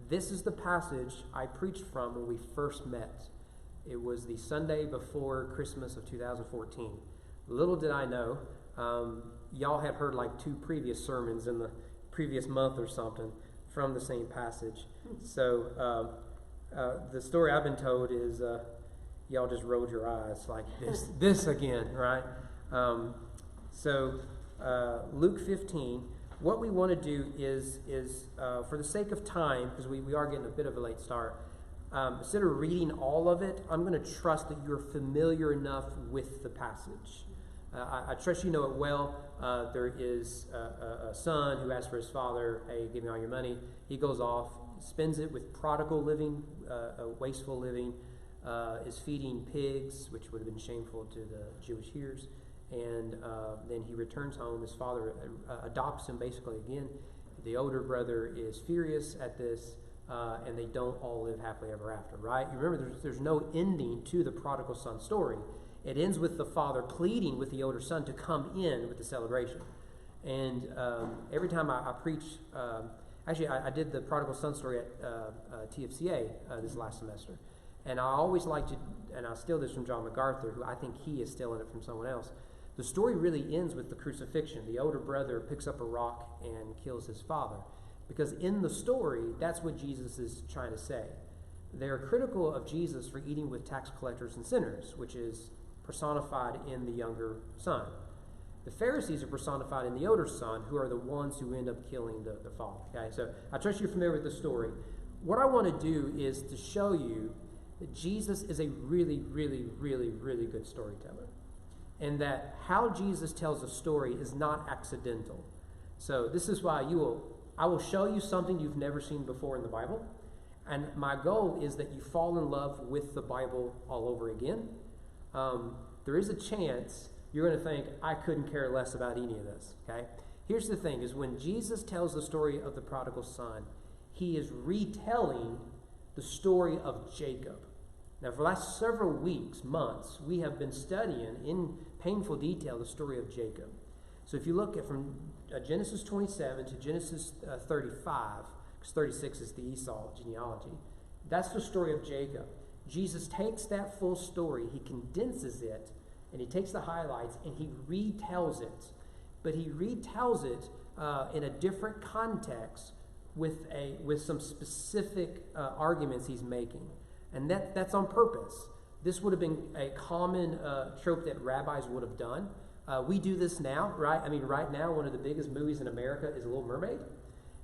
This is the passage I preached from when we first met. It was the Sunday before Christmas of 2014. Little did I know, y'all had heard like 2 previous sermons in the previous month or something from the same passage. So the story I've been told is y'all just rolled your eyes like this again, right? So Luke 15, what we want to do is for the sake of time, because we are getting a bit of a late start, instead of reading all of it, I'm going to trust that you're familiar enough with the passage. I trust you know it well. There is a son who asks for his father, hey, give me all your money. He goes off, spends it with prodigal living, wasteful living, is feeding pigs, which would have been shameful to the Jewish hearers. And then he returns home. His father adopts him basically again. The older brother is furious at this, and they don't all live happily ever after, right? You remember there's no ending to the prodigal son story. It ends with the father pleading with the older son to come in with the celebration. And every time I preach, actually I did the prodigal son story at TFCA this last semester. And I always like to, and I steal this from John MacArthur, who I think he is stealing it from someone else. The story really ends with the crucifixion. The older brother picks up a rock and kills his father. Because in the story, that's what Jesus is trying to say. They're critical of Jesus for eating with tax collectors and sinners, which is personified in the younger son. The Pharisees are personified in the older son, who are the ones who end up killing the father. Okay, so I trust you're familiar with the story. What I want to do is to show you that Jesus is a really, really, really, really good storyteller. And that how Jesus tells a story is not accidental. So this is why I will show you something you've never seen before in the Bible. And my goal is that you fall in love with the Bible all over again. There is a chance you're going to think, I couldn't care less about any of this. Okay? Here's the thing, is when Jesus tells the story of the prodigal son, he is retelling the story of Jacob. Now, for the last several weeks, months, we have been studying in painful detail the story of Jacob. So if you look at from Genesis 27 to Genesis 35, because 36 is the Esau genealogy, that's the story of Jacob. Jesus takes that full story, he condenses it, and he takes the highlights, and he retells it. But he retells it in a different context with some specific arguments he's making. And that's on purpose. This would have been a common trope that rabbis would have done. We do this now, right? I mean, right now, one of the biggest movies in America is Little Mermaid.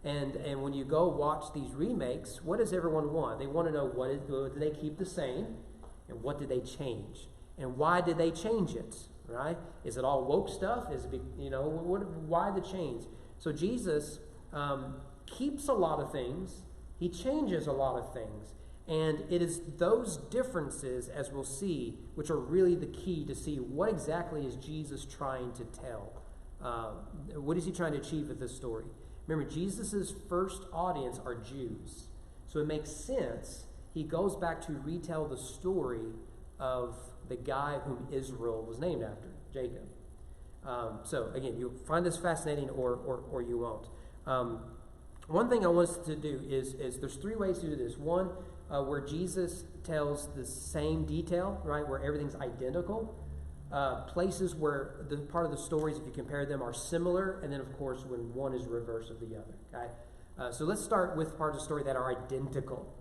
And when you go watch these remakes, what does everyone want? They want to know what did they keep the same, and what did they change? And why did they change it, right? Is it all woke stuff? Is it, why the change? So Jesus keeps a lot of things. He changes a lot of things. And it is those differences, as we'll see, which are really the key to see what exactly is Jesus trying to tell. What is he trying to achieve with this story? Remember, Jesus' first audience are Jews. So it makes sense. He goes back to retell the story of the guy whom Israel was named after, Jacob. So again, you'll find this fascinating or you won't. One thing I want us to do is there's 3 ways to do this. One, where Jesus tells the same detail, right, where everything's identical. Places where the part of the stories, if you compare them, are similar, and then, of course, when one is reverse of the other. Okay, so let's start with parts of the story that are identical.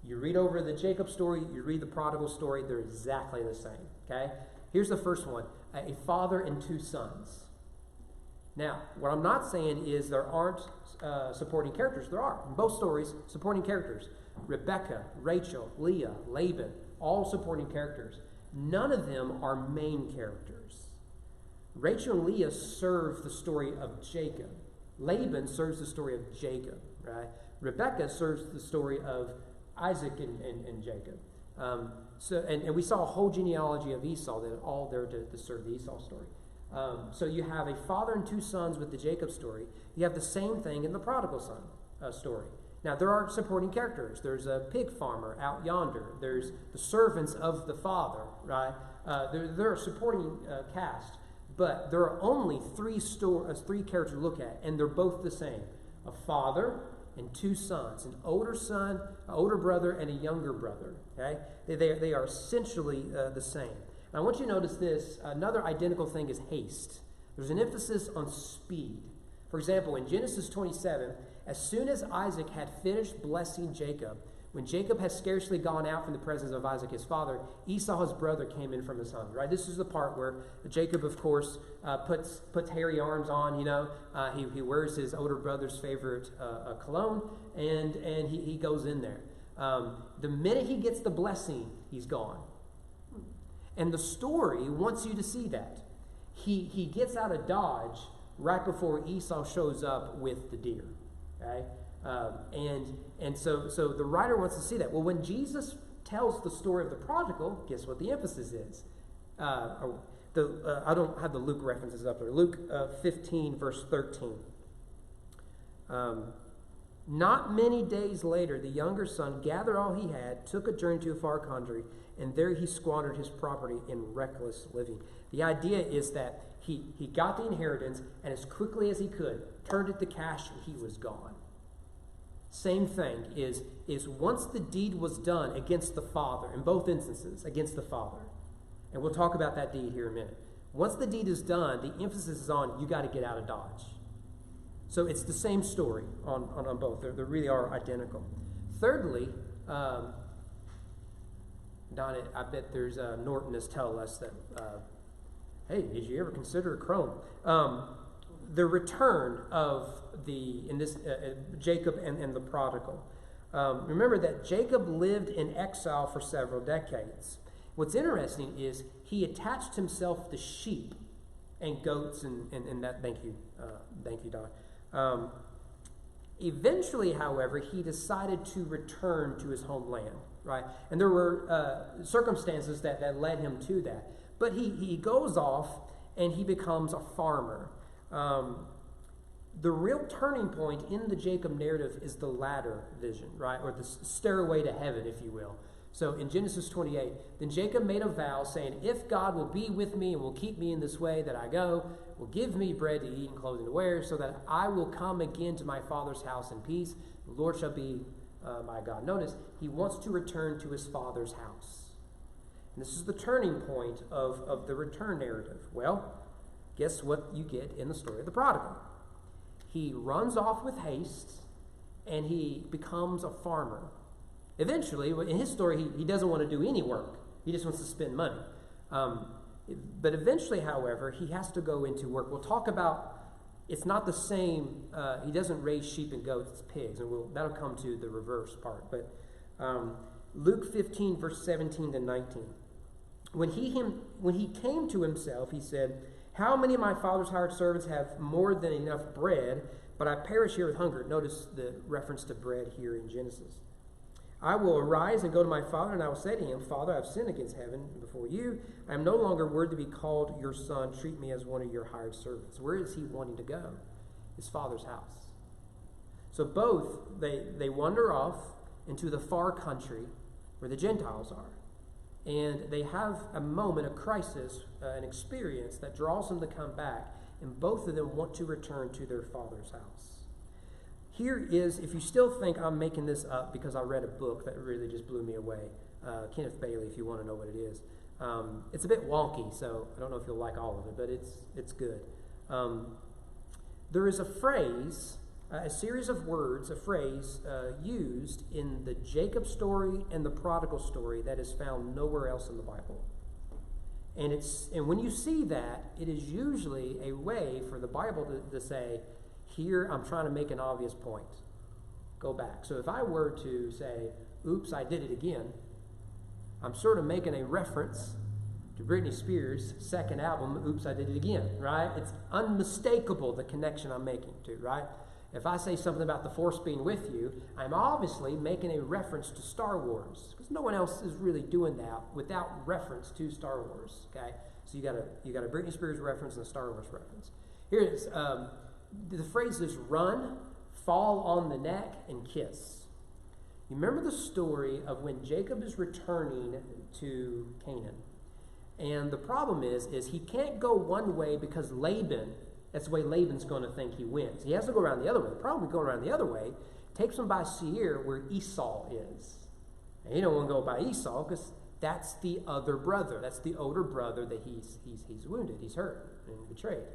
You read over the Jacob story, you read the prodigal story, they're exactly the same. Okay, here's the first one: a father and 2 sons. Now, what I'm not saying is there aren't supporting characters. There are in both stories supporting characters. Rebecca, Rachel, Leah, Laban, all supporting characters. None of them are main characters. Rachel and Leah serve the story of Jacob. Laban serves the story of Jacob, right? Rebecca serves the story of Isaac and Jacob. And we saw a whole genealogy of Esau that are all there to serve the Esau story. So you have a father and 2 sons with the Jacob story. You have the same thing in the prodigal son story. Now, there are supporting characters. There's a pig farmer out yonder. There's the servants of the father, right? There are supporting cast. But there are only 3 characters to look at, and they're both the same. A father and two sons, an older son, an older brother, and a younger brother. Okay, they are essentially the same. And I want you to notice this. Another identical thing is haste. There's an emphasis on speed. For example, in Genesis 27, as soon as Isaac had finished blessing Jacob, when Jacob had scarcely gone out from the presence of Isaac his father, Esau his brother came in from his hunt. Right? This is the part where Jacob, of course, puts hairy arms on. He wears his older brother's favorite cologne, and he goes in there. The minute he gets the blessing, he's gone. And the story wants you to see that. He gets out of Dodge right before Esau shows up with the deer. Okay? And so the writer wants to see that. Well, when Jesus tells the story of the prodigal, guess what the emphasis is? I don't have the Luke references up there. Luke 15, verse 13. Not many days later, the younger son gathered all he had, took a journey to a far country, and there he squandered his property in reckless living. The idea is that he got the inheritance, and as quickly as he could, turned it to cash, and he was gone. Same thing is once the deed was done against the father, in both instances, against the father, and we'll talk about that deed here in a minute. Once the deed is done, the emphasis is on you got to get out of Dodge. So it's the same story on both. They really are identical. Thirdly, Don, I bet there's Norton is telling us that, hey, did you ever consider Chrome? The return of Jacob and the prodigal. Remember that Jacob lived in exile for several decades. What's interesting is he attached himself to sheep and goats and that. Thank you, Don. Eventually, however, he decided to return to his homeland, right? And there were circumstances that led him to that. But he goes off and he becomes a farmer. The real turning point in the Jacob narrative is the ladder vision, right? Or the stairway to heaven, if you will. So in Genesis 28, then Jacob made a vow saying, if God will be with me and will keep me in this way that I go, will give me bread to eat and clothing to wear, so that I will come again to my father's house in peace. The Lord shall be my God. Notice, he wants to return to his father's house. And this is the turning point of the return narrative. Well, guess what you get in the story of the prodigal? He runs off with haste, and he becomes a farmer. Eventually, in his story, he doesn't want to do any work. He just wants to spend money. But eventually, however, he has to go into work. We'll talk about, it's not the same. He doesn't raise sheep and goats, it's pigs. And that'll come to the reverse part. But Luke 15, verse 17 to 19. When he came to himself, he said, how many of my father's hired servants have more than enough bread, but I perish here with hunger? Notice the reference to bread here in Genesis. I will arise and go to my father, and I will say to him, Father, I have sinned against heaven and before you. I am no longer worthy to be called your son. Treat me as one of your hired servants. Where is he wanting to go? His father's house. So both, they wander off into the far country where the Gentiles are. And they have a moment, a crisis, an experience that draws them to come back. And both of them want to return to their father's house. Here is, if you still think I'm making this up because I read a book that really just blew me away, Kenneth Bailey, if you want to know what it is. It's a bit wonky, so I don't know if you'll like all of it, but it's good. There is a phrase, a series of words, a phrase used in the Jacob story and the prodigal story that is found nowhere else in the Bible. And when you see that, it is usually a way for the Bible to say, here I'm trying to make an obvious point. Go back. So if I were to say, oops, I did it again, I'm sort of making a reference to Britney Spears' second album, Oops, I Did It Again, right? It's unmistakable, the connection I'm making to, right? If I say something about the Force being with you, I'm obviously making a reference to Star Wars, because no one else is really doing that without reference to Star Wars, okay? So you got a Britney Spears reference and a Star Wars reference. Here it is. The phrase is run, fall on the neck, and kiss. You remember the story of when Jacob is returning to Canaan. And the problem is he can't go one way because Laban, that's the way Laban's going to think he wins. He has to go around the other way. The problem with going around the other way, takes him by Seir where Esau is. And he don't want to go by Esau because that's the other brother. That's the older brother that he's wounded, he's hurt and betrayed.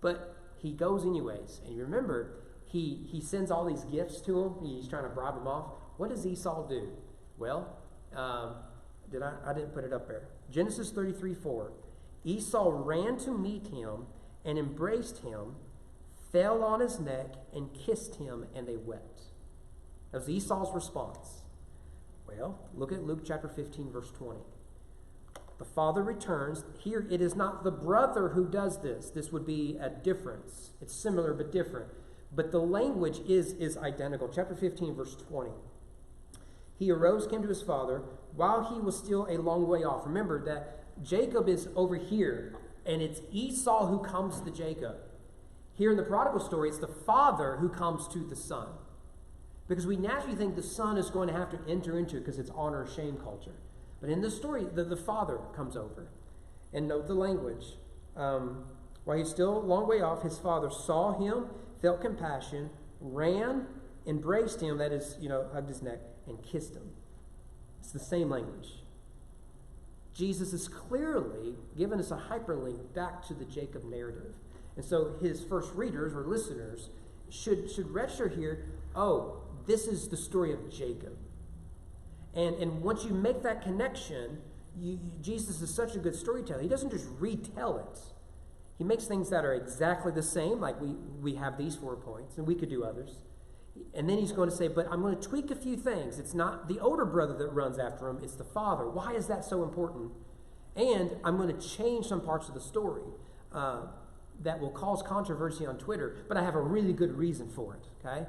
But he goes anyways. And you remember, he sends all these gifts to him. He's trying to bribe him off. What does Esau do? Well, I didn't put it up there. Genesis 33:4. Esau ran to meet him and embraced him, fell on his neck and kissed him, and they wept. That was Esau's response. Well, look at Luke chapter 15, verse 20. The father returns. Here, it is not the brother who does this. This would be a difference. It's similar but different. But the language is identical. Chapter 15, verse 20. He arose, came to his father, while he was still a long way off. Remember that Jacob is over here, and it's Esau who comes to Jacob. Here in the prodigal story, it's the father who comes to the son. Because we naturally think the son is going to have to enter into it because it's honor shame culture. But in this story, the father comes over. And note the language. While he's still a long way off, his father saw him, felt compassion, ran, embraced him, that is, hugged his neck, and kissed him. It's the same language. Jesus is clearly giving us a hyperlink back to the Jacob narrative. And so his first readers or listeners should register here, oh, this is the story of Jacob. And once you make that connection, Jesus is such a good storyteller. He doesn't just retell it. He makes things that are exactly the same, like we have these 4 points, and we could do others. And then he's going to say, but I'm going to tweak a few things. It's not the older brother that runs after him, it's the father. Why is that so important? And I'm going to change some parts of the story that will cause controversy on Twitter, but I have a really good reason for it, okay?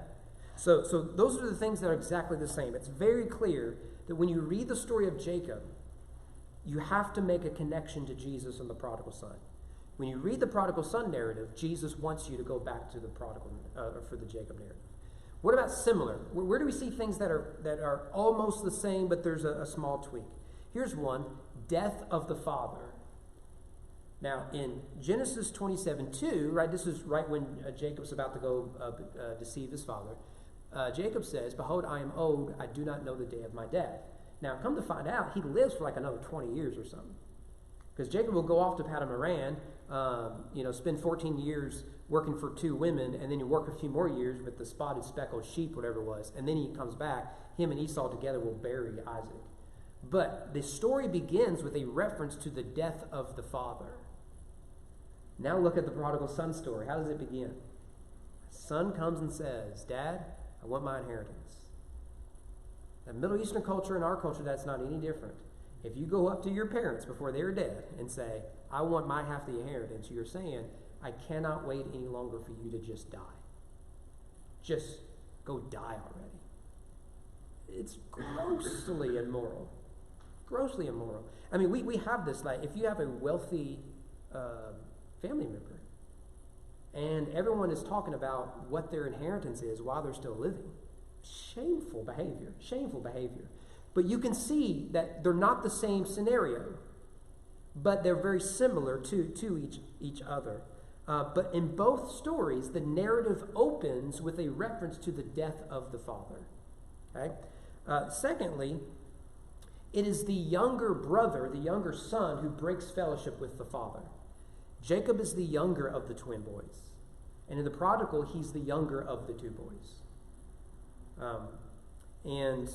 So those are the things that are exactly the same. It's very clear that when you read the story of Jacob, you have to make a connection to Jesus and the prodigal son. When you read the prodigal son narrative, Jesus wants you to go back to the prodigal for the Jacob narrative. What about similar? Where do we see things that are almost the same, but there's a small tweak? Here's one: death of the father. Now, in Genesis 27:2, right, this is right when Jacob's about to go deceive his father. Jacob says, "Behold, I am old. I do not know the day of my death." Now, come to find out, he lives for like another 20 years or something. Because Jacob will go off to Paddan Aram, spend 14 years working for 2 women, and then you work a few more years with the spotted speckled sheep, whatever it was, and then he comes back. Him and Esau together will bury Isaac. But the story begins with a reference to the death of the father. Now look at the prodigal son story. How does it begin? Son comes and says, "Dad, I want my inheritance." In Middle Eastern culture and our culture, that's not any different. If you go up to your parents before they're dead and say, "I want my half of the inheritance," you're saying, "I cannot wait any longer for you to just die. Just go die already." It's grossly immoral. Grossly immoral. I mean, we have this, like, if you have a wealthy family member and everyone is talking about what their inheritance is while they're still living, shameful behavior. But you can see that they're not the same scenario, but they're very similar to each other. But in both stories, the narrative opens with a reference to the death of the father. Okay? Secondly, it is the younger brother, the younger son, who breaks fellowship with the father. Jacob is the younger of the twin boys. And in the prodigal, he's the younger of the 2 boys. And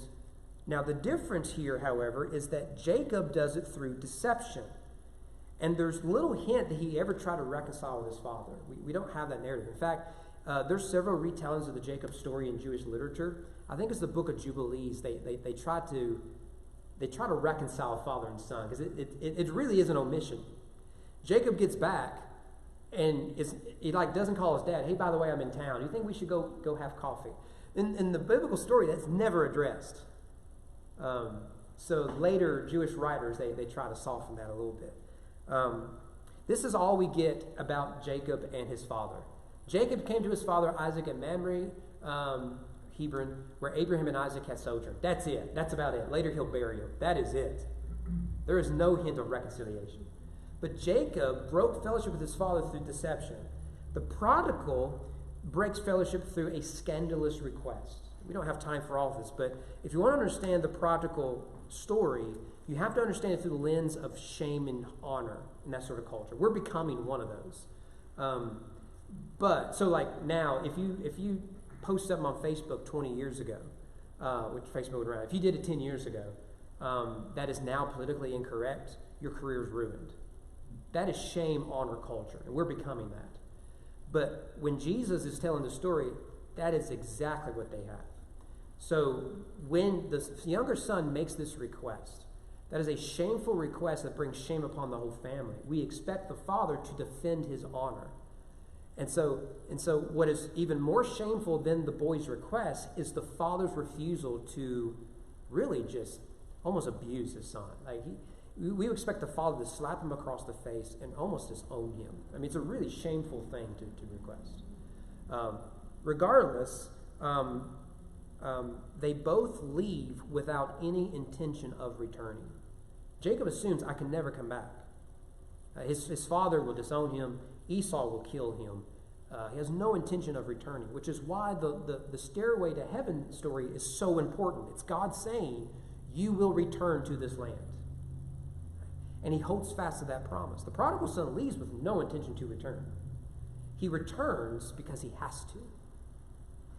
now the difference here, however, is that Jacob does it through deception. And there's little hint that he ever tried to reconcile with his father. We don't have that narrative. In fact, there's several retellings of the Jacob story in Jewish literature. I think it's the book of Jubilees. They try to reconcile father and son, because it really is an omission. Jacob gets back, and he doesn't call his dad, "Hey, by the way, I'm in town. You think we should go have coffee?" In the biblical story, that's never addressed. So later Jewish writers, they try to soften that a little bit. This is all we get about Jacob and his father. Jacob came to his father Isaac at Mamre, Hebron, where Abraham and Isaac had sojourned. That's it. That's about it. Later he'll bury him. That is it. There is no hint of reconciliation. But Jacob broke fellowship with his father through deception. The prodigal breaks fellowship through a scandalous request. we don't have time for all of this, but if you want to understand the prodigal story, you have to understand it through the lens of shame and honor and that sort of culture. We're becoming one of those. But so like now, if you post something on Facebook 20 years ago, which Facebook would run, if you did it 10 years ago, that is now politically incorrect, your career is ruined. That is shame, honor culture, and we're becoming that. But when Jesus is telling the story, that is exactly what they have. So when the younger son makes this request, that is a shameful request that brings shame upon the whole family. We expect the father to defend his honor. And so what is even more shameful than the boy's request is the father's refusal to really just almost abuse his son. Like we expect the father to slap him across the face and almost disown him. I mean, it's a really shameful thing to request. Regardless, they both leave without any intention of returning. Jacob assumes, I can never come back. His father will disown him. Esau will kill him. He has no intention of returning, which is why the stairway to heaven story is so important. It's God saying, you will return to this land. And he holds fast to that promise. The prodigal son leaves with no intention to return. He returns because he has to,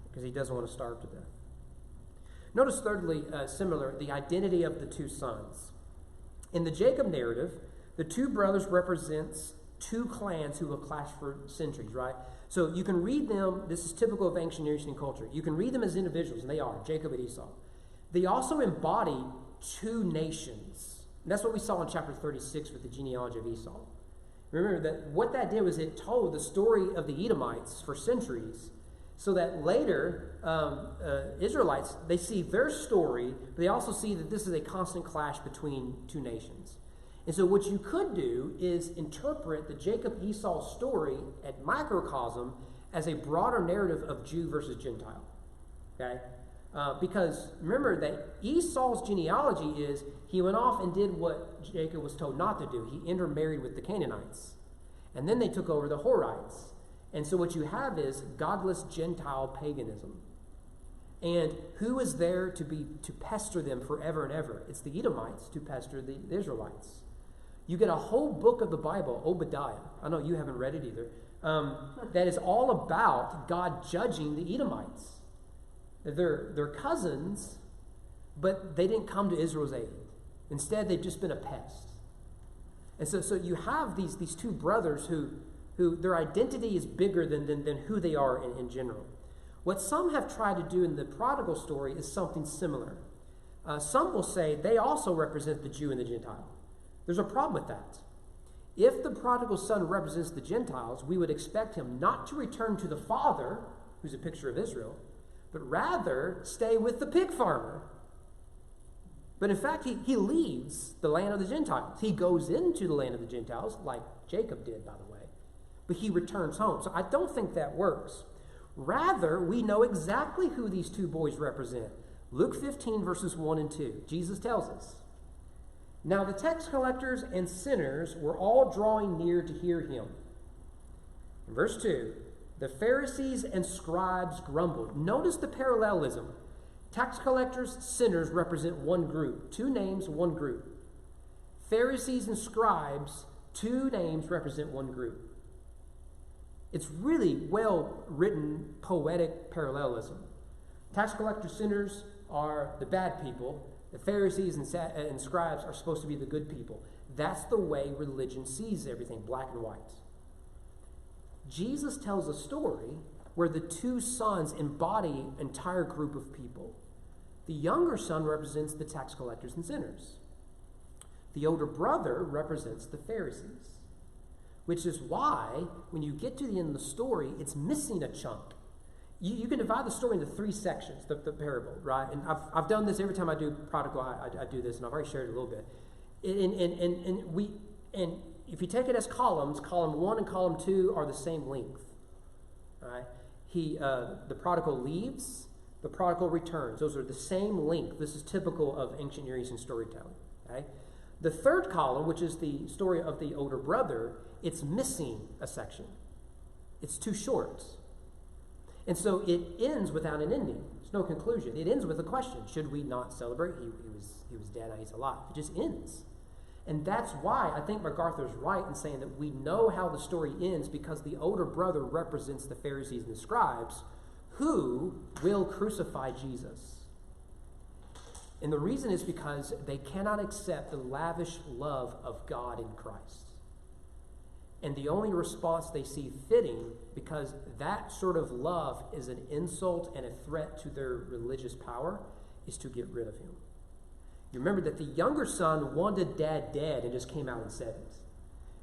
because he doesn't want to starve to death. Notice thirdly, similar, the identity of the two sons. In the Jacob narrative, the two brothers represents two clans who will clash for centuries, right? So you can read them, this is typical of ancient Near Eastern culture. You can read them as individuals, and they are, Jacob and Esau. They also embody two nations. And that's what we saw in chapter 36 with the genealogy of Esau. Remember that what that did was it told the story of the Edomites for centuries, so that later Israelites, they see their story, but they also see that this is a constant clash between two nations. And so what you could do is interpret the Jacob-Esau story at microcosm as a broader narrative of Jew versus Gentile. Okay? Because remember that Esau's genealogy is he went off and did what Jacob was told not to do. He intermarried with the Canaanites. And then they took over the Horites. And so what you have is godless Gentile paganism. And who is there to pester them forever and ever? It's the Edomites to pester the Israelites. You get a whole book of the Bible, Obadiah. I know you haven't read it either. That is all about God judging the Edomites. They're cousins, but they didn't come to Israel's aid. Instead, they've just been a pest. And so you have these two brothers who their identity is bigger than who they are in general. What some have tried to do in the prodigal story is something similar. Some will say they also represent the Jew and the Gentile. There's a problem with that. If the prodigal son represents the Gentiles, we would expect him not to return to the father, who's a picture of Israel, but rather stay with the pig farmer. But in fact, he leaves the land of the Gentiles. He goes into the land of the Gentiles, like Jacob did, by the way, but he returns home. So I don't think that works. Rather, we know exactly who these two boys represent. Luke 15, verses 1 and 2. Jesus tells us, now the tax collectors and sinners were all drawing near to hear him. In verse 2, the Pharisees and scribes grumbled. Notice the parallelism. Tax collectors, sinners represent one group. Two names, one group. Pharisees and scribes, two names represent one group. It's really well-written, poetic parallelism. Tax collectors, sinners are the bad people. The Pharisees and scribes are supposed to be the good people. That's the way religion sees everything, black and white. Jesus tells a story where the two sons embody an entire group of people. The younger son represents the tax collectors and sinners. The older brother represents the Pharisees, which is why when you get to the end of the story, it's missing a chunk. You can divide the story into three sections, the parable, right? And I've done this every time I do prodigal. I do this, and I've already shared it a little bit. And if you take it as columns, column 1 and column 2 are the same length. All right? The prodigal leaves, the prodigal returns. Those are the same length. This is typical of ancient Near Eastern storytelling. Okay? The third column, which is the story of the older brother, it's missing a section. It's too short. And so it ends without an ending. There's no conclusion. It ends with a question. Should we not celebrate? He was dead, now he's alive. It just ends. And that's why I think MacArthur's right in saying that we know how the story ends, because the older brother represents the Pharisees and the scribes who will crucify Jesus. And the reason is because they cannot accept the lavish love of God in Christ. And the only response they see fitting, because that sort of love is an insult and a threat to their religious power, is to get rid of him. You remember that the younger son wanted dad dead and just came out and said it.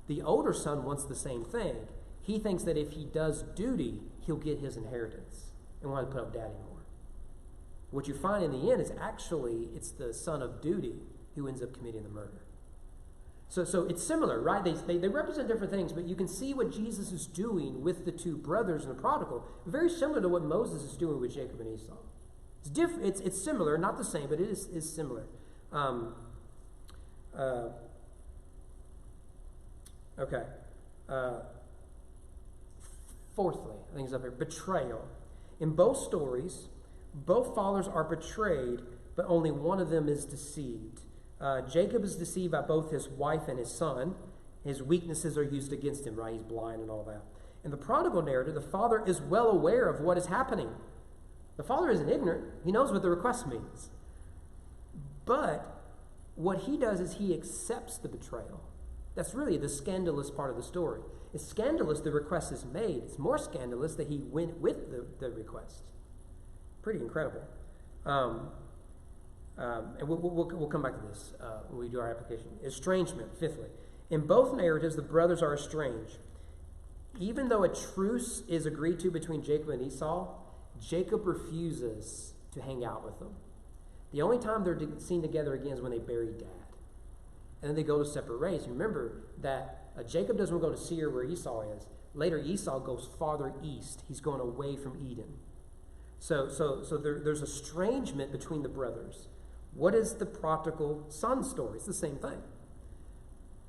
The older son wants the same thing. He thinks that if he does duty, he'll get his inheritance and won't have to put up dad anymore. What you find in the end is actually it's the son of duty who ends up committing the murder. So it's similar, right? They represent different things, but you can see what Jesus is doing with the two brothers and the prodigal, very similar to what Moses is doing with Jacob and Esau. It's different. It's similar, not the same, but it is similar. Okay. Fourthly, I think it's up here, betrayal. In both stories, both fathers are betrayed, but only one of them is deceived. Jacob is deceived by both his wife and his son. His weaknesses are used against him, right? He's blind and all that. In the prodigal narrative, the father is well aware of what is happening. The father isn't ignorant. He knows what the request means. But what he does is he accepts the betrayal. That's really the scandalous part of the story. It's scandalous the request is made. It's more scandalous that he went with the request. Pretty incredible. And we'll come back to this when we do our application. Estrangement, fifthly. In both narratives, the brothers are estranged. Even though a truce is agreed to between Jacob and Esau, Jacob refuses to hang out with them. The only time they're seen together again is when they bury dad. And then they go to separate ways. Remember that Jacob doesn't go to Seir where Esau is. Later, Esau goes farther east. He's going away from Eden. So there's estrangement between the brothers. What is the prodigal son story? It's the same thing.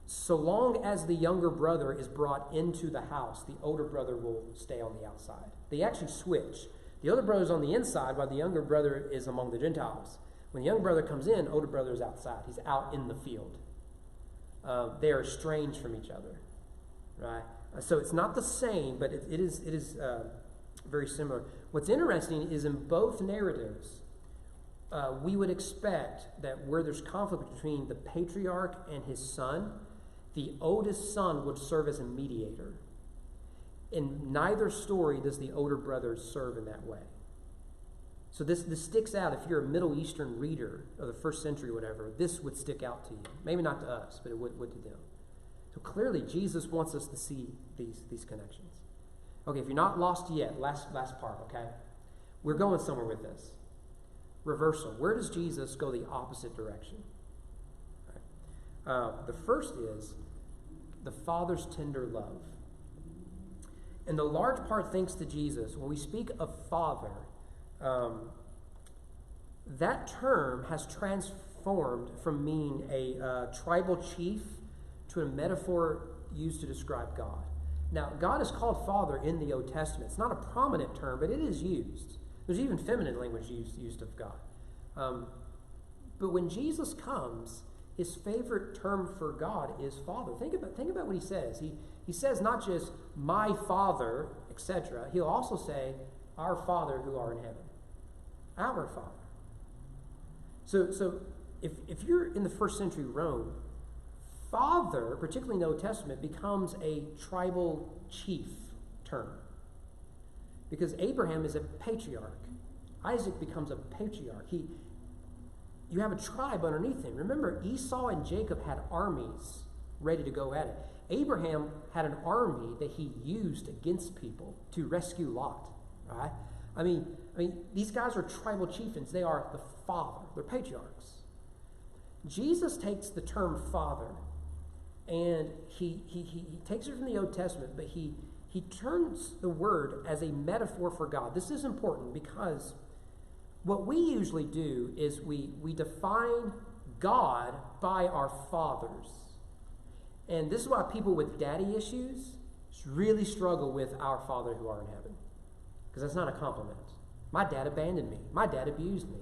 So long as the younger brother is brought into the house, the older brother will stay on the outside. They actually switch. The older brother's on the inside while the younger brother is among the Gentiles. When the young brother comes in, older brother is outside. He's out in the field. They are estranged from each other, right? So it's not the same, but it is very similar. What's interesting is in both narratives, we would expect that where there's conflict between the patriarch and his son, the oldest son would serve as a mediator. In neither story does the older brother serve in that way. So this sticks out. If you're a Middle Eastern reader of the first century or whatever, this would stick out to you. Maybe not to us, but it would to them. So clearly, Jesus wants us to see these connections. Okay, if you're not lost yet, last part, okay? We're going somewhere with this. Reversal. Where does Jesus go the opposite direction? Right. The first is the Father's tender love. And the large part, thanks to Jesus, when we speak of Father, that term has transformed from meaning a tribal chief to a metaphor used to describe God. Now, God is called Father in the Old Testament. It's not a prominent term, but it is used. There's even feminine language used of God. But when Jesus comes, his favorite term for God is Father. Think about what he says. He says not just my Father, etc. He'll also say, our Father who are in heaven. Our Father. So if you're in the first century Rome, Father, particularly in the Old Testament, becomes a tribal chief term. Because Abraham is a patriarch. Isaac becomes a patriarch. You have a tribe underneath him. Remember, Esau and Jacob had armies ready to go at it. Abraham had an army that he used against people to rescue Lot. Right? I mean, these guys are tribal chieftains. They are the father. They're patriarchs. Jesus takes the term father, and he takes it from the Old Testament, but he turns the word as a metaphor for God. This is important because what we usually do is we define God by our fathers. And this is why people with daddy issues really struggle with our Father who are in heaven. Because that's not a compliment. My dad abandoned me. My dad abused me.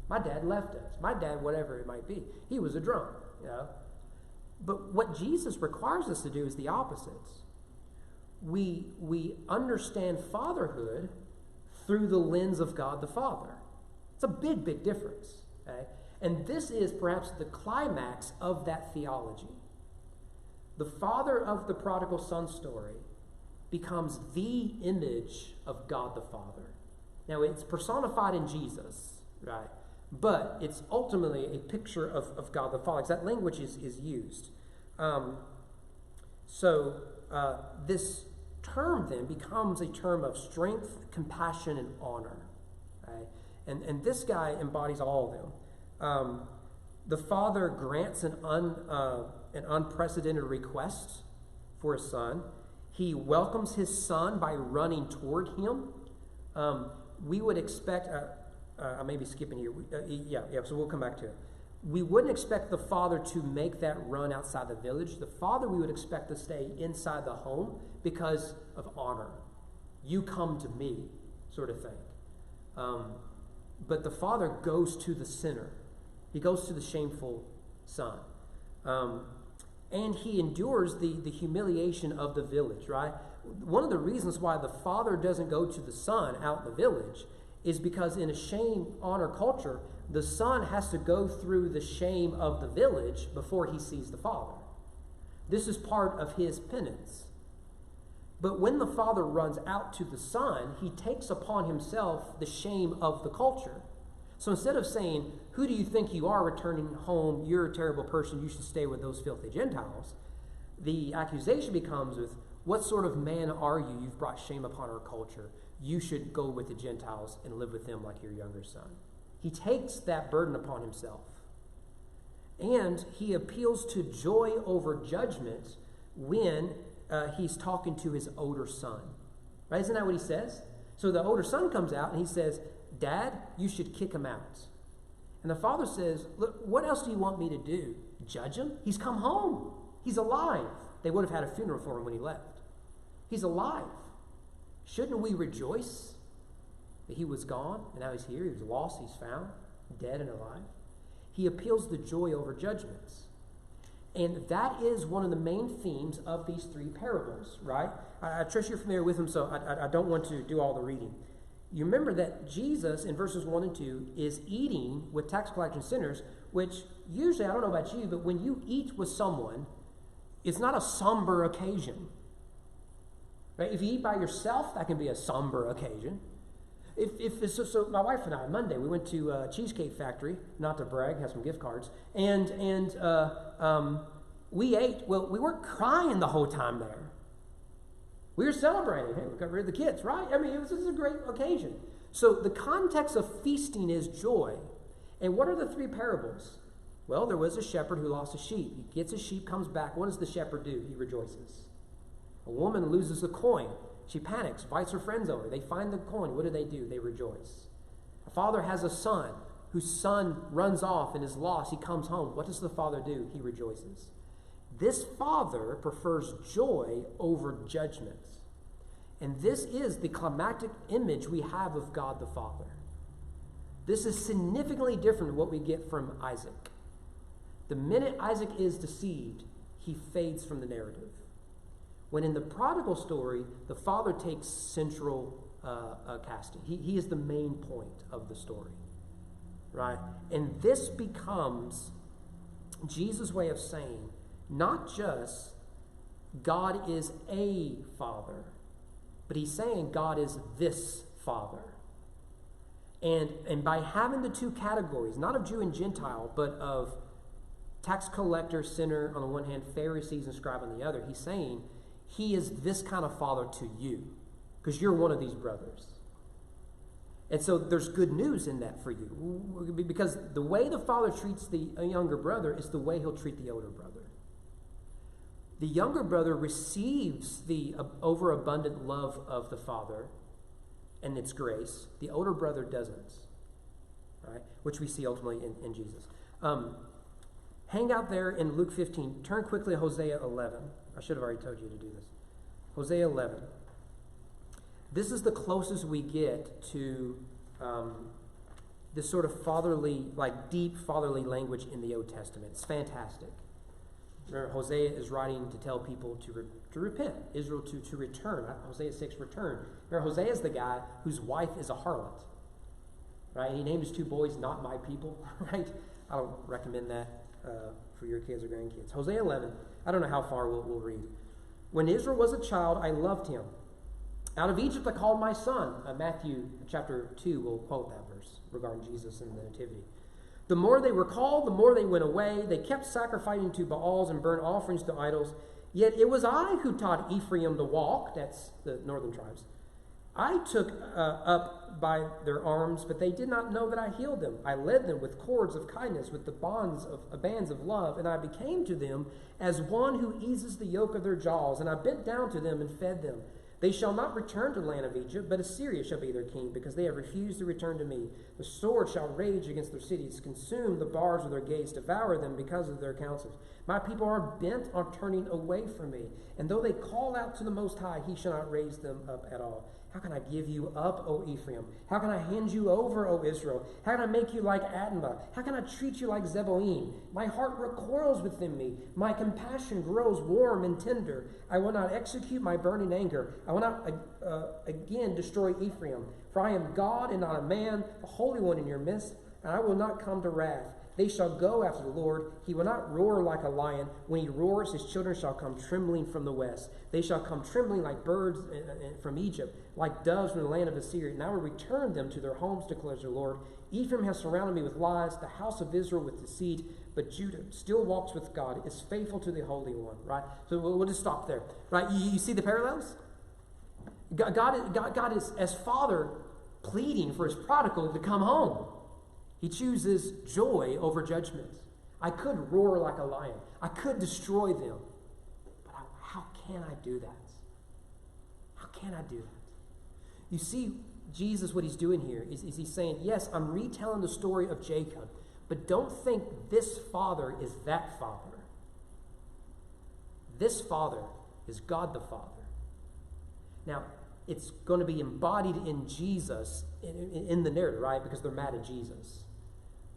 My dad left us. My dad, whatever it might be. He was a drunk, you know. But what Jesus requires us to do is the opposites. We understand fatherhood through the lens of God the Father. It's a big, big difference. Okay? And this is perhaps the climax of that theology. The father of the prodigal son story becomes the image of God the Father. Now, it's personified in Jesus, right? But it's ultimately a picture of God the Father, because that language is used. This term then becomes a term of strength, compassion, and honor. Right? And this guy embodies all of them. The father grants an unprecedented request for his son. He welcomes his son by running toward him. We would expect, I may be skipping here. So we'll come back to it. We wouldn't expect the father to make that run outside the village. The father we would expect to stay inside the home because of honor. You come to me, sort of thing. But the father goes to the sinner. He goes to the shameful son. And he endures the humiliation of the village, right? One of the reasons why the father doesn't go to the son out in the village is because in a shame-honor culture, the son has to go through the shame of the village before he sees the father. This is part of his penance. But when the father runs out to the son, he takes upon himself the shame of the culture. So instead of saying, who do you think you are returning home? You're a terrible person. You should stay with those filthy Gentiles. The accusation becomes with, what sort of man are you? You've brought shame upon our culture. You should go with the Gentiles and live with them like your younger son. He takes that burden upon himself. And he appeals to joy over judgment when he's talking to his older son. Right? Isn't that what he says? So the older son comes out and he says, Dad, you should kick him out. And the father says, look, what else do you want me to do? Judge him? He's come home. He's alive. They would have had a funeral for him when he left. He's alive. Shouldn't we rejoice that he was gone and now he's here? He was lost, he's found, dead and alive. He appeals to joy over judgments. And that is one of the main themes of these three parables, right? I trust you're familiar with them, so I don't want to do all the reading. You remember that Jesus, in verses 1 and 2, is eating with tax collectors and sinners, which usually, I don't know about you, but when you eat with someone, it's not a somber occasion. Right? If you eat by yourself, that can be a somber occasion. So my wife and I, Monday, we went to a Cheesecake Factory, not to brag, have some gift cards, and we ate. Well, we weren't crying the whole time there. We were celebrating. Hey, we got rid of the kids, right? I mean, this is a great occasion. So the context of feasting is joy. And what are the three parables? Well, there was a shepherd who lost a sheep. He gets his sheep, comes back. What does the shepherd do? He rejoices. A woman loses a coin. She panics, invites her friends over. They find the coin. What do? They rejoice. A father has a son whose son runs off and is lost. He comes home. What does the father do? He rejoices. This father prefers joy over judgment. And this is the climactic image we have of God the Father. This is significantly different than what we get from Isaac. The minute Isaac is deceived, he fades from the narrative. When in the prodigal story, the father takes central casting. He is the main point of the story. Right? And this becomes Jesus' way of saying, not just God is a father, but he's saying God is this father. And by having the two categories, not of Jew and Gentile, but of tax collector, sinner on the one hand, Pharisees and scribe on the other, he's saying he is this kind of father to you because you're one of these brothers. And so there's good news in that for you, because the way the father treats the younger brother is the way he'll treat the older brother. The younger brother receives the overabundant love of the father and its grace. The older brother doesn't, right? Which we see ultimately in Jesus. Hang out there in Luke 15. Turn quickly to Hosea 11. I should have already told you to do this. Hosea 11. This is the closest we get to this sort of fatherly, like deep fatherly language in the Old Testament. It's fantastic. Remember, Hosea is writing to tell people to repent, Israel to return. Hosea 6, return. Remember, Hosea is the guy whose wife is a harlot. Right? He named his 2 boys Not My People. Right? I don't recommend that for your kids or grandkids. Hosea 11, I don't know how far we'll read. When Israel was a child, I loved him. Out of Egypt I called my son. Matthew chapter 2 will quote that verse regarding Jesus and the Nativity. The more they were called, the more they went away. They kept sacrificing to Baals and burnt offerings to idols. Yet it was I who taught Ephraim to walk. That's the northern tribes. I took up by their arms, but they did not know that I healed them. I led them with cords of kindness, with the bands of love, and I became to them as one who eases the yoke of their jaws, and I bent down to them and fed them. They shall not return to the land of Egypt, but Assyria shall be their king, because they have refused to return to me. The sword shall rage against their cities, consume the bars of their gates, devour them because of their counsels. My people are bent on turning away from me, and though they call out to the Most High, he shall not raise them up at all. How can I give you up, O Ephraim? How can I hand you over, O Israel? How can I make you like Admah? How can I treat you like Zeboim? My heart recoils within me. My compassion grows warm and tender. I will not execute my burning anger. I will not again destroy Ephraim. For I am God and not a man, the Holy One in your midst, and I will not come to wrath. They shall go after the Lord. He will not roar like a lion. When he roars, his children shall come trembling from the west. They shall come trembling like birds from Egypt, like doves from the land of Assyria. And I will return them to their homes, declares the Lord. Ephraim has surrounded me with lies, the house of Israel with deceit, but Judah still walks with God, is faithful to the Holy One. Right? So we'll just stop there. Right? You see the parallels? God is, as Father, pleading for his prodigal to come home. He chooses joy over judgment. I could roar like a lion. I could destroy them. But how can I do that? How can I do that? You see, Jesus, what he's doing here is he's saying, yes, I'm retelling the story of Jacob, but don't think this father is that father. This father is God the Father. Now, it's going to be embodied in Jesus in the narrative, right? Because they're mad at Jesus.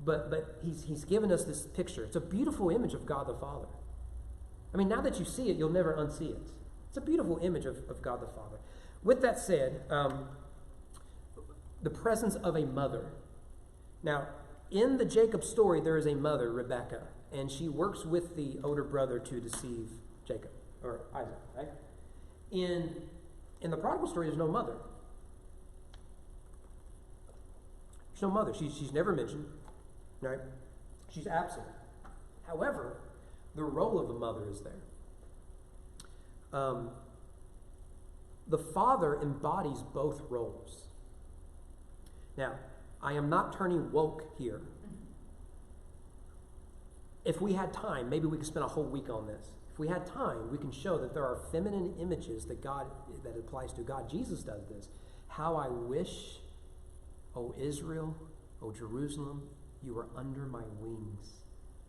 But he's given us this picture. It's a beautiful image of God the Father. I mean, now that you see it, you'll never unsee it. It's a beautiful image of God the Father. With that said, the presence of a mother. Now, in the Jacob story, there is a mother, Rebekah, and she works with the older brother to deceive Jacob, or Isaac, right? In the prodigal story, there's no mother. There's no mother. She's never mentioned. Right? She's absent. However, the role of the mother is there. The father embodies both roles. Now, I am not turning woke here. If we had time, maybe we could spend a whole week on this. If we had time, we can show that there are feminine images that applies to God. Jesus does this. How I wish, O Israel, O Jerusalem, you were under my wings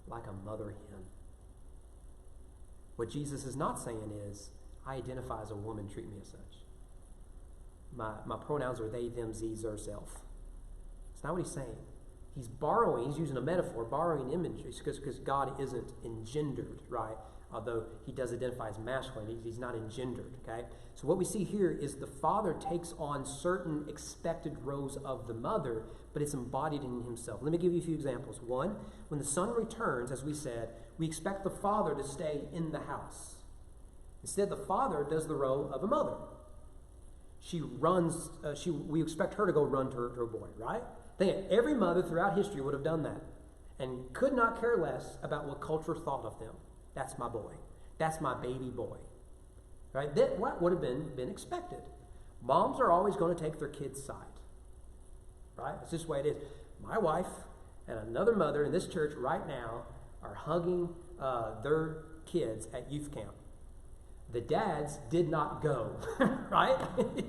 like a mother hen. What Jesus is not saying is, I identify as a woman, treat me as such. My pronouns are they, them, ze, zer, self. It's not what he's saying. He's using a metaphor, borrowing images, because God isn't engendered, right? Although he does identify as masculine, he's not engendered, okay? So what we see here is the father takes on certain expected roles of the mother, but it's embodied in himself. Let me give you a few examples. One, when the son returns, as we said, we expect the father to stay in the house. Instead, the father does the role of a mother. She runs, we expect her to go run to her boy, right? Every mother throughout history would have done that and could not care less about what culture thought of them. That's my boy. That's my baby boy. Right? That what would have been expected. Moms are always going to take their kids' side. Right? It's just the way it is. My wife and another mother in this church right now are hugging their kids at youth camp. The dads did not go. Right?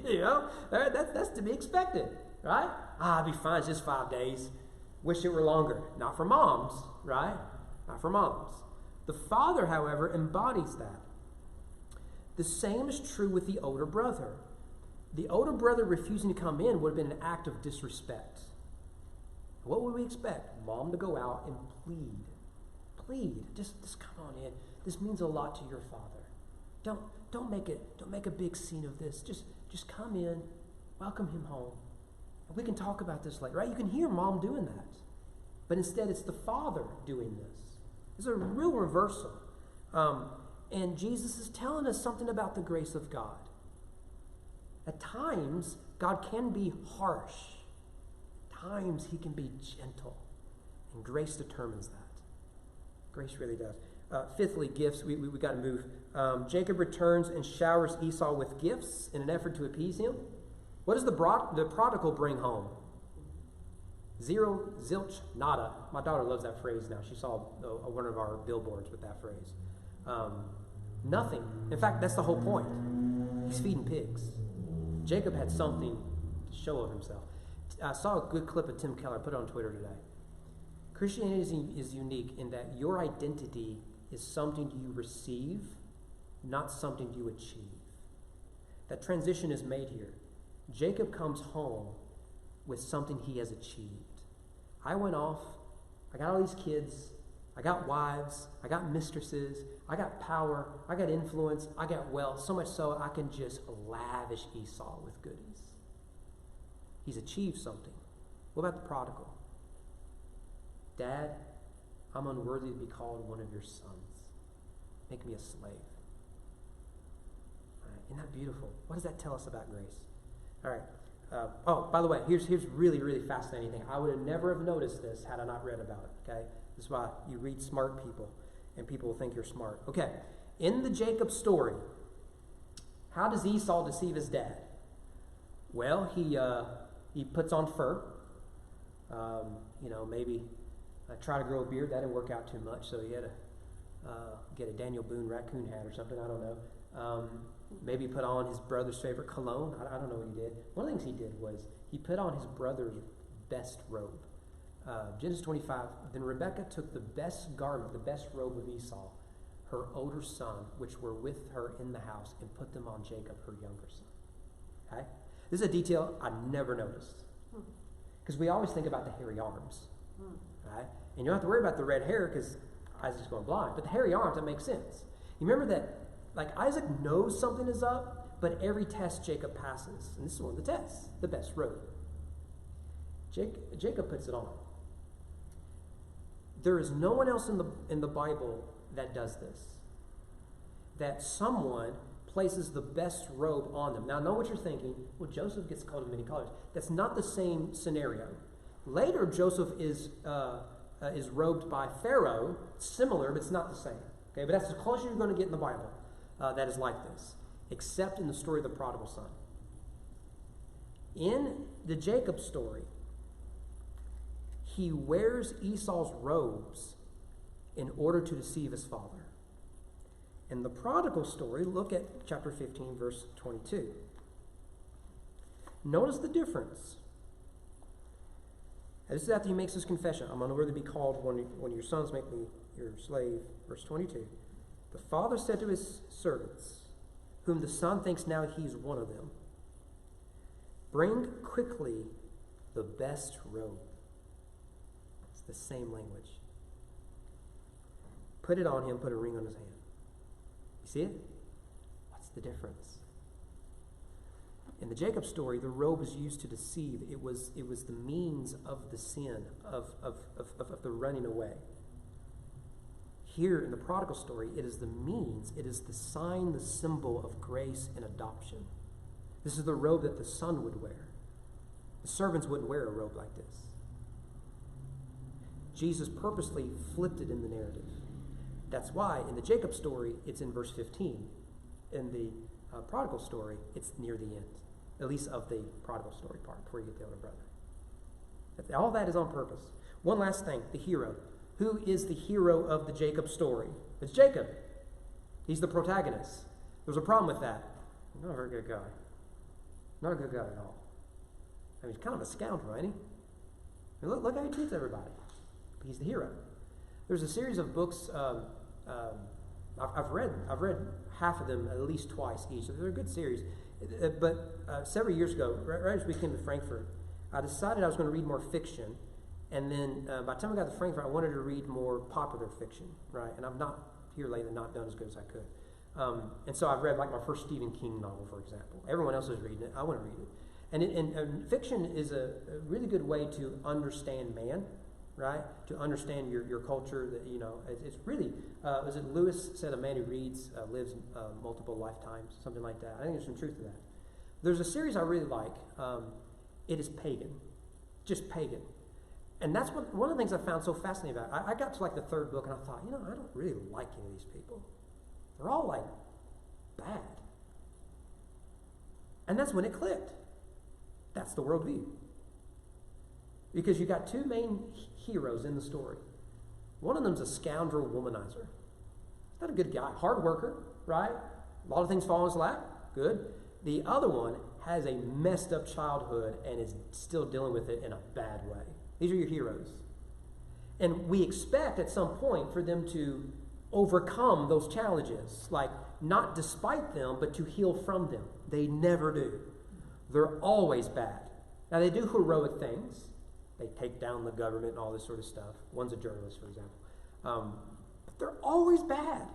You know, that's to be expected. Right? It'll be fine. It's just 5 days. Wish it were longer. Not for moms. Right? Not for moms. The father, however, embodies that. The same is true with the older brother. The older brother refusing to come in would have been an act of disrespect. What would we expect? Mom to go out and plead. Plead. Just come on in. This means a lot to your father. Don't make a big scene of this. Just come in, welcome him home. We can talk about this later, right? You can hear mom doing that. But instead, it's the father doing this. It's a real reversal. And Jesus is telling us something about the grace of God. At times, God can be harsh. At times, he can be gentle. And grace determines that. Grace really does. Fifthly, gifts. We got to move. Jacob returns and showers Esau with gifts in an effort to appease him. What does the prodigal bring home? Zero, zilch, nada. My daughter loves that phrase now. She saw one of our billboards with that phrase. Nothing. In fact, that's the whole point. He's feeding pigs. Jacob had something to show of himself. I saw a good clip of Tim Keller. I put it on Twitter today. Christianity is unique in that your identity is something you receive, not something you achieve. That transition is made here. Jacob comes home with something he has achieved. I went off, I got all these kids, I got wives, I got mistresses, I got power, I got influence, I got wealth, so much so I can just lavish Esau with goodies. He's achieved something. What about the prodigal? Dad, I'm unworthy to be called one of your sons. Make me a slave. All right, isn't that beautiful? What does that tell us about grace? All right. By the way, here's really, really fascinating thing. I would have never have noticed this had I not read about it, okay? This is why you read smart people, and people will think you're smart. Okay, in the Jacob story, how does Esau deceive his dad? Well, he puts on fur. Maybe try to grow a beard. That didn't work out too much, so he had to get a Daniel Boone raccoon hat or something. I don't know. Maybe put on his brother's favorite cologne. I don't know what he did. One of the things he did was he put on his brother's best robe. Genesis 25, then Rebekah took the best garment, the best robe of Esau, her older son, which were with her in the house, and put them on Jacob, her younger son. Okay? This is a detail I never noticed. Because we always think about the hairy arms. Right? And you don't have to worry about the red hair because Isaac's going blind. But the hairy arms, that makes sense. You remember that, like, Isaac knows something is up, but every test Jacob passes. And this is one of the tests, the best robe. Jacob puts it on. There is no one else in the Bible that does this. That someone places the best robe on them. Now, I know what you're thinking. Well, Joseph gets called in many colors. That's not the same scenario. Later, Joseph is robed by Pharaoh. Similar, but it's not the same. Okay, but that's the closest you're going to get in the Bible that is like this, except in the story of the prodigal son. In the Jacob story, he wears Esau's robes in order to deceive his father. In the prodigal story, look at chapter 15, verse 22. Notice the difference. And this is after he makes his confession. I'm unworthy to be called when your sons make me your slave. Verse 22. The father said to his servants, whom the son thinks now he's one of them, bring quickly the best robe. It's the same language. Put it on him, put a ring on his hand. You see it? What's the difference? In the Jacob story, the robe is used to deceive. It was the means of the sin, of the running away. Here in the prodigal story, it is the means, it is the sign, the symbol of grace and adoption. This is the robe that the son would wear. The servants wouldn't wear a robe like this. Jesus purposely flipped it in the narrative. That's why in the Jacob story, it's in verse 15. In the prodigal story, it's near the end, at least of the prodigal story part, before you get the older brother. All that is on purpose. One last thing, the hero. Who is the hero of the Jacob story? It's Jacob. He's the protagonist. There's a problem with that. Not a very good guy. Not a good guy at all. I mean, he's kind of a scoundrel, ain't he? I mean, look how he treats everybody. But he's the hero. There's a series of books. I've read half of them at least twice each. So they're a good series. But several years ago, right as we came to Frankfort, I decided I was going to read more fiction. And then by the time I got to Frankfort, I wanted to read more popular fiction, right? And I've not, here lately, not done as good as I could. And so I've read like my first Stephen King novel, for example. Everyone else is reading it. I want to read it. And fiction is a really good way to understand man, right? To understand your culture. That it's really, was it Lewis said, a man who reads lives multiple lifetimes, something like that. I think there's some truth to that. There's a series I really like. It is Pagan, just Pagan. And that's one of the things I found so fascinating about it. I got to like the third book and I thought, I don't really like any of these people. They're all like bad. And that's when it clicked. That's the worldview. Because you got two main heroes in the story. One of them's a scoundrel womanizer. Not a good guy. Hard worker, right? A lot of things fall in his lap. Good. The other one has a messed up childhood and is still dealing with it in a bad way. These are your heroes. And we expect at some point for them to overcome those challenges. Like, not despite them, but to heal from them. They never do. They're always bad. Now, they do heroic things. They take down the government and all this sort of stuff. One's a journalist, for example. But they're always bad.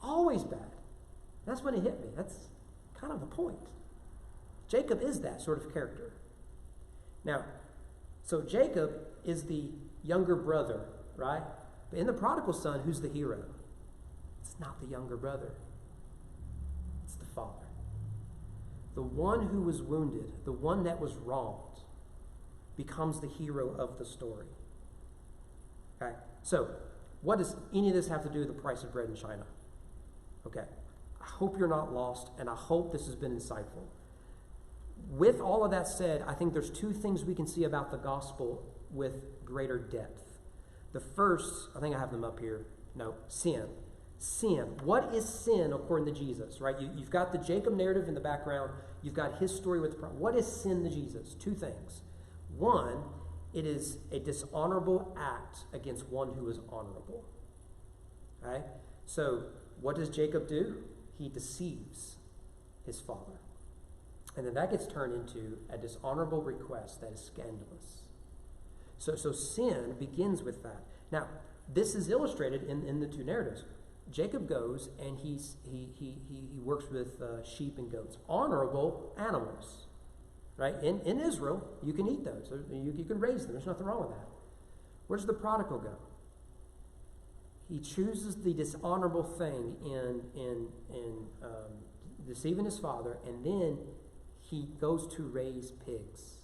Always bad. That's when it hit me. That's kind of the point. Jacob is that sort of character. Now, so Jacob is the younger brother, right? But in the prodigal son, who's the hero? It's not the younger brother. It's the father. The one who was wounded, the one that was wronged, becomes the hero of the story. Okay? So, what does any of this have to do with the price of bread in China? Okay. I hope you're not lost, and I hope this has been insightful. With all of that said, I think there's two things we can see about the gospel with greater depth. The first, I think I have them up here. No, sin. Sin. What is sin according to Jesus, right? You've got the Jacob narrative in the background. You've got his story with the... What is sin to Jesus? Two things. One, it is a dishonorable act against one who is honorable. Okay? So, what does Jacob do? He deceives his father. And then that gets turned into a dishonorable request that is scandalous. So sin begins with that. Now, this is illustrated in the two narratives. Jacob goes and he works with sheep and goats, honorable animals, right? In Israel, you can eat those. You can raise them. There's nothing wrong with that. Where does the prodigal go? He chooses the dishonorable thing in deceiving his father, and then he goes to raise pigs.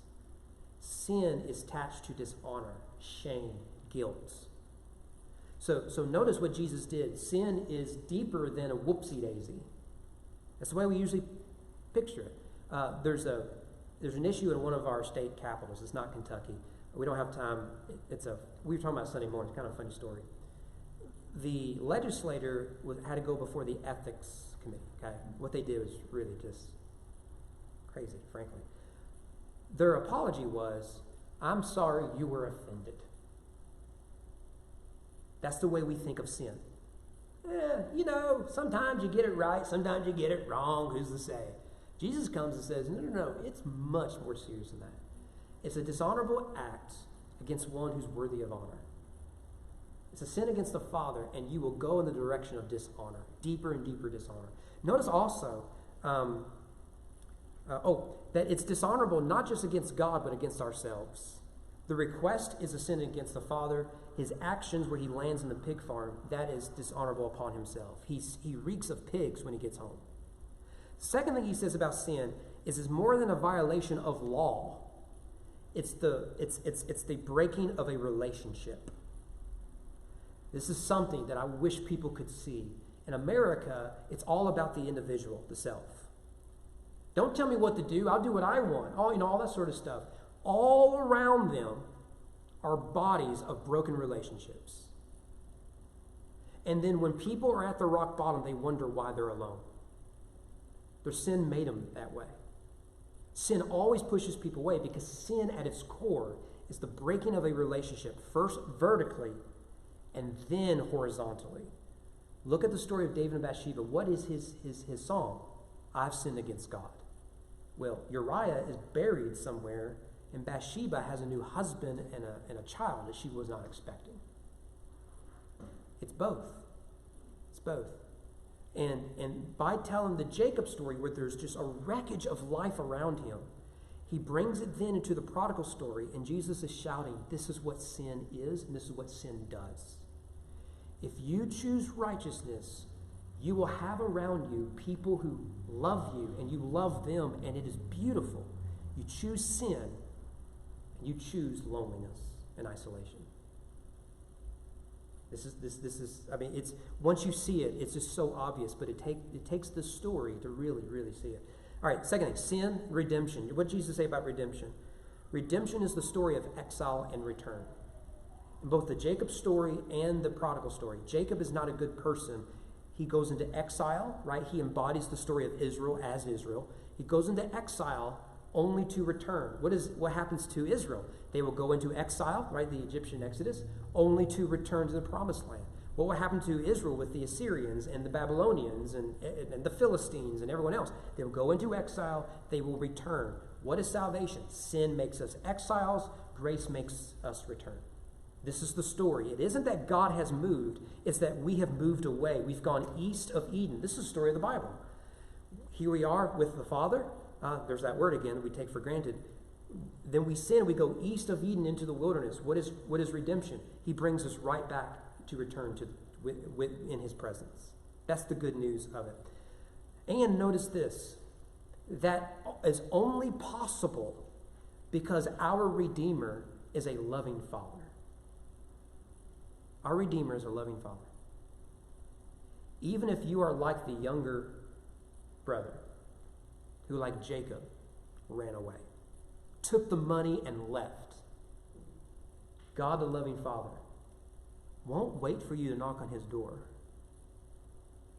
Sin is attached to dishonor, shame, guilt. So notice what Jesus did. Sin is deeper than a whoopsie-daisy. That's the way we usually picture it. There's an issue in one of our state capitals. It's not Kentucky. We don't have time. We were talking about Sunday morning. It's kind of a funny story. The legislator had to go before the ethics committee. Okay, what they did was really just crazy, frankly. Their apology was, "I'm sorry you were offended." That's the way we think of sin. Sometimes you get it right, sometimes you get it wrong. Who's to say? Jesus comes and says, no, it's much more serious than that. It's a dishonorable act against one who's worthy of honor. It's a sin against the Father, and you will go in the direction of dishonor, deeper and deeper dishonor. Notice also that it's dishonorable not just against God, but against ourselves. The request is a sin against the Father. His actions, where he lands in the pig farm, that is dishonorable upon himself. He reeks of pigs when he gets home. Second thing he says about sin is it's more than a violation of law. It's the breaking of a relationship. This is something that I wish people could see. In America, it's all about the individual, the self. Don't tell me what to do. I'll do what I want. All that sort of stuff. All around them are bodies of broken relationships. And then when people are at the rock bottom, they wonder why they're alone. Their sin made them that way. Sin always pushes people away because sin at its core is the breaking of a relationship, first vertically and then horizontally. Look at the story of David and Bathsheba. What is his song? I've sinned against God. Well, Uriah is buried somewhere, and Bathsheba has a new husband and a child that she was not expecting. It's both. It's both. And by telling the Jacob story, where there's just a wreckage of life around him, he brings it then into the prodigal story, and Jesus is shouting, this is what sin is, and this is what sin does. If you choose righteousness, you will have around you people who love you, and you love them, and it is beautiful. You choose sin, and you choose loneliness and isolation. This is. I mean, it's once you see it, it's just so obvious. But it takes the story to really, really see it. All right. Second thing, sin, redemption. What did Jesus say about redemption? Redemption is the story of exile and return. In both the Jacob story and the prodigal story, Jacob is not a good person. He goes into exile, right? He embodies the story of Israel as Israel. He goes into exile only to return. What happens to Israel? They will go into exile, right? The Egyptian Exodus, only to return to the promised land. What will happen to Israel with the Assyrians and the Babylonians and the Philistines and everyone else? They will go into exile. They will return. What is salvation? Sin makes us exiles. Grace makes us return. This is the story. It isn't that God has moved. It's that we have moved away. We've gone east of Eden. This is the story of the Bible. Here we are with the Father. There's that word again that we take for granted. Then we sin. We go east of Eden into the wilderness. What is redemption? He brings us right back to return to in his presence. That's the good news of it. And notice this. That is only possible because our Redeemer is a loving Father. Our Redeemer is a loving Father. Even if you are like the younger brother who, like Jacob, ran away, took the money and left, God, the loving Father, won't wait for you to knock on his door.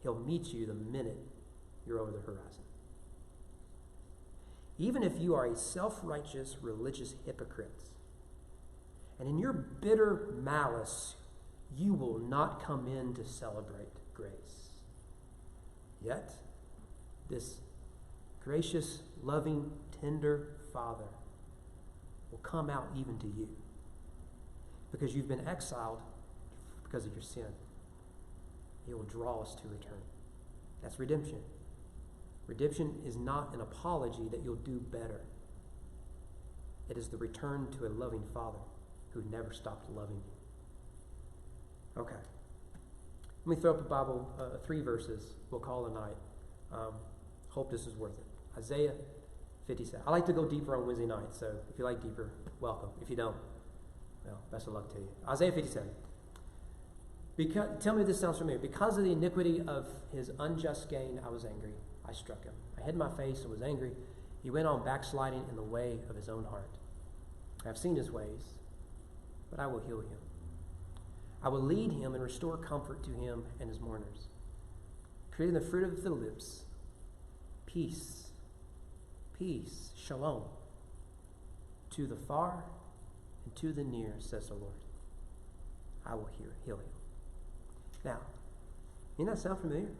He'll meet you the minute you're over the horizon. Even if you are a self-righteous religious hypocrite, and in your bitter malice, you will not come in to celebrate grace. Yet, this gracious, loving, tender Father will come out even to you because you've been exiled because of your sin. He will draw us to return. That's redemption. Redemption is not an apology that you'll do better. It is the return to a loving Father who never stopped loving you. Okay. Let me throw up the Bible, 3 verses we'll call a night. Hope this is worth it. Isaiah 57. I like to go deeper on Wednesday nights, so if you like deeper, welcome. If you don't, well, best of luck to you. Isaiah 57. Tell me if this sounds familiar. Because of the iniquity of his unjust gain, I was angry. I struck him. I hid my face and was angry. He went on backsliding in the way of his own heart. I have seen his ways, but I will heal him. I will lead him and restore comfort to him and his mourners, creating the fruit of the lips, peace, peace, shalom, to the far and to the near, says the Lord. I will heal him. Now, doesn't that sound familiar?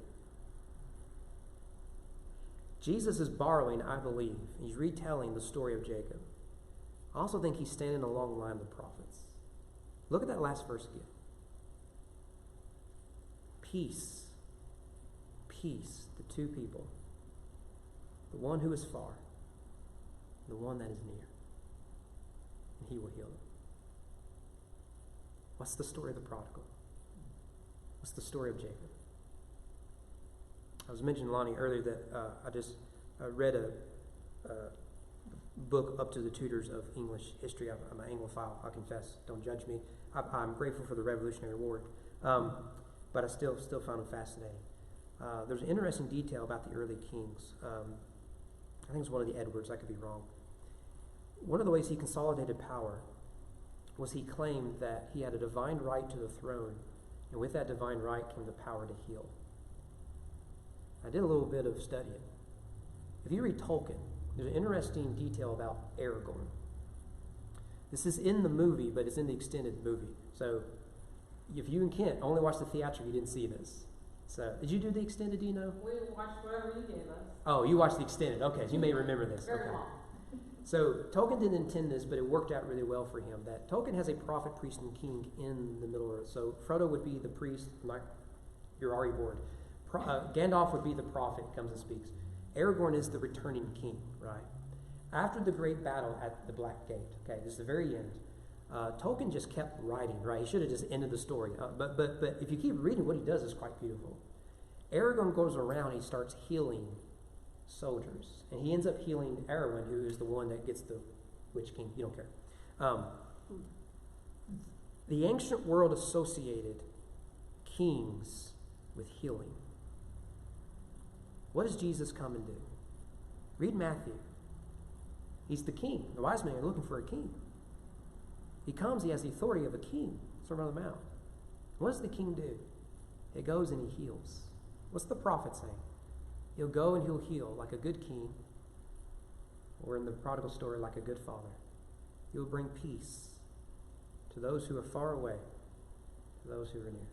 Jesus is borrowing, I believe, he's retelling the story of Jacob. I also think he's standing along the line of the prophets. Look at that last verse again. Peace, peace, the two people, the one who is far, the one that is near, and he will heal them. What's the story of the prodigal? What's the story of Jacob? I was mentioning, Lonnie, earlier that I just read a book up to the tutors of English history. I'm an Anglophile, I confess. Don't judge me. I'm grateful for the Revolutionary War. But I still found them fascinating. There's an interesting detail about the early kings. I think it's one of the Edwards, I could be wrong. One of the ways he consolidated power was he claimed that he had a divine right to the throne, and with that divine right came the power to heal. I did a little bit of studying. If you read Tolkien, there's an interesting detail about Aragorn. This is in the movie, but it's in the extended movie. So if you and Kent only watched the theatrical, you didn't see this. So, did you do the extended? Do you know? We watched whatever you gave us. Oh, you watched the extended. Okay, so you may remember this. Very Okay. long. So Tolkien didn't intend this, but it worked out really well for him. That Tolkien has a prophet, priest, and king in the Middle Earth. So Frodo would be the priest, like you're already bored. Gandalf would be the prophet, comes and speaks. Aragorn is the returning king, right? After the great battle at the Black Gate, okay, this is the very end. Tolkien just kept writing, right? He should have just ended the story. But if you keep reading, what he does is quite beautiful. Aragorn goes around, he starts healing soldiers. And he ends up healing Arwen, who is the one that gets the Witch King. You don't care. The ancient world associated kings with healing. What does Jesus come and do? Read Matthew. He's the king. The wise men are looking for a king. He comes, he has the authority of a king. Sermon on the Mount. What does the king do? He goes and he heals. What's the prophet saying? He'll go and he'll heal like a good king, or in the prodigal story, like a good father. He'll bring peace to those who are far away, to those who are near.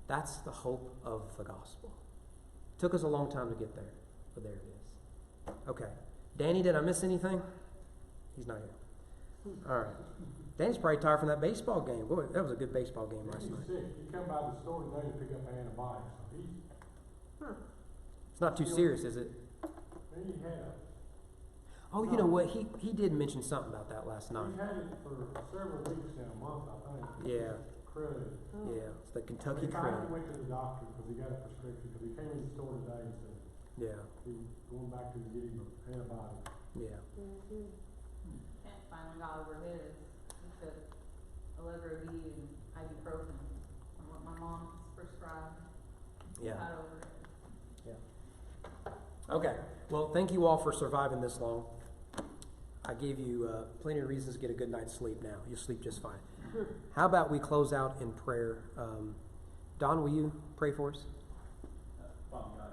That's the hope of the gospel. Took us a long time to get there, but there it is. Okay. Danny, did I miss anything? He's not here. All right. Danny's probably tired from that baseball game. Boy, that was a good baseball game last night. He's sick. He come by the store today to pick up antibiotics. It's not too serious, is it? He had. Oh, you know what? He did mention something about that last night. He's had it for several weeks now, a month, I think. Yeah. Crud. Yeah, it's the Kentucky He finally crud. went to the doctor because he got a prescription, because he came in the store today and said Yeah, he's going back to get him an antibiotic. yeah. Kent finally got over his. He took Allegra B and ibuprofen, from what my mom prescribed. Yeah. Got over it. Okay. Well, thank you all for surviving this long. I gave you plenty of reasons to get a good night's sleep now. You'll sleep just fine. How about we close out in prayer? Don, will you pray for us? Father God,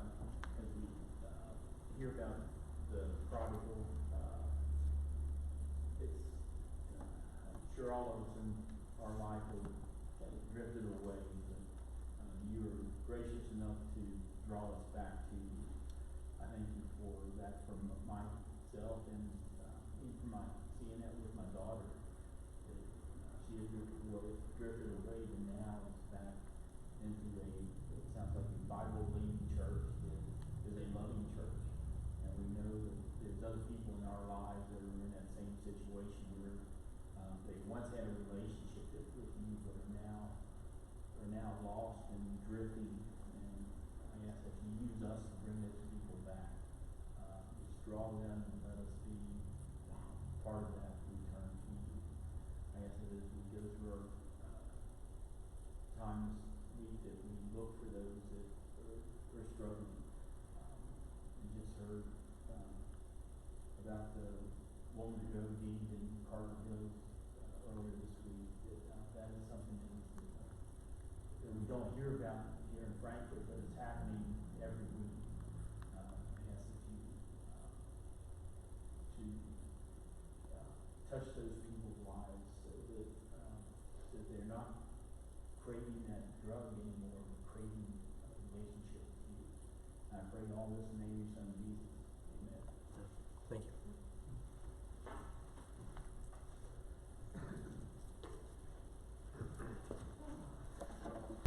as we hear about the prodigal, I'm sure all of us in our life have drifted away, but you are gracious enough to draw us back to you. I thank you for that from myself and even for seeing that with my daughter. That, she had drifted away, but now it's back into it sounds like a Bible-believing church that is a loving church. And we know that there's other people in our lives that are in that same situation where they once had a relationship with you, but are now lost and drifting. And I ask that you use us to bring those people back. Just draw them and let us be part of that return to you. I ask that as we go through our times week, that we look for those that are struggling. We just heard about the woman to go deed in Cardinal Hills earlier this week. That is something that we don't hear about here in Frankfort, but it's happening every week. I ask that you touch those people's lives so that they're not craving that drug anymore, but craving a relationship with you. And I pray all this in the name of your Son, Jesus.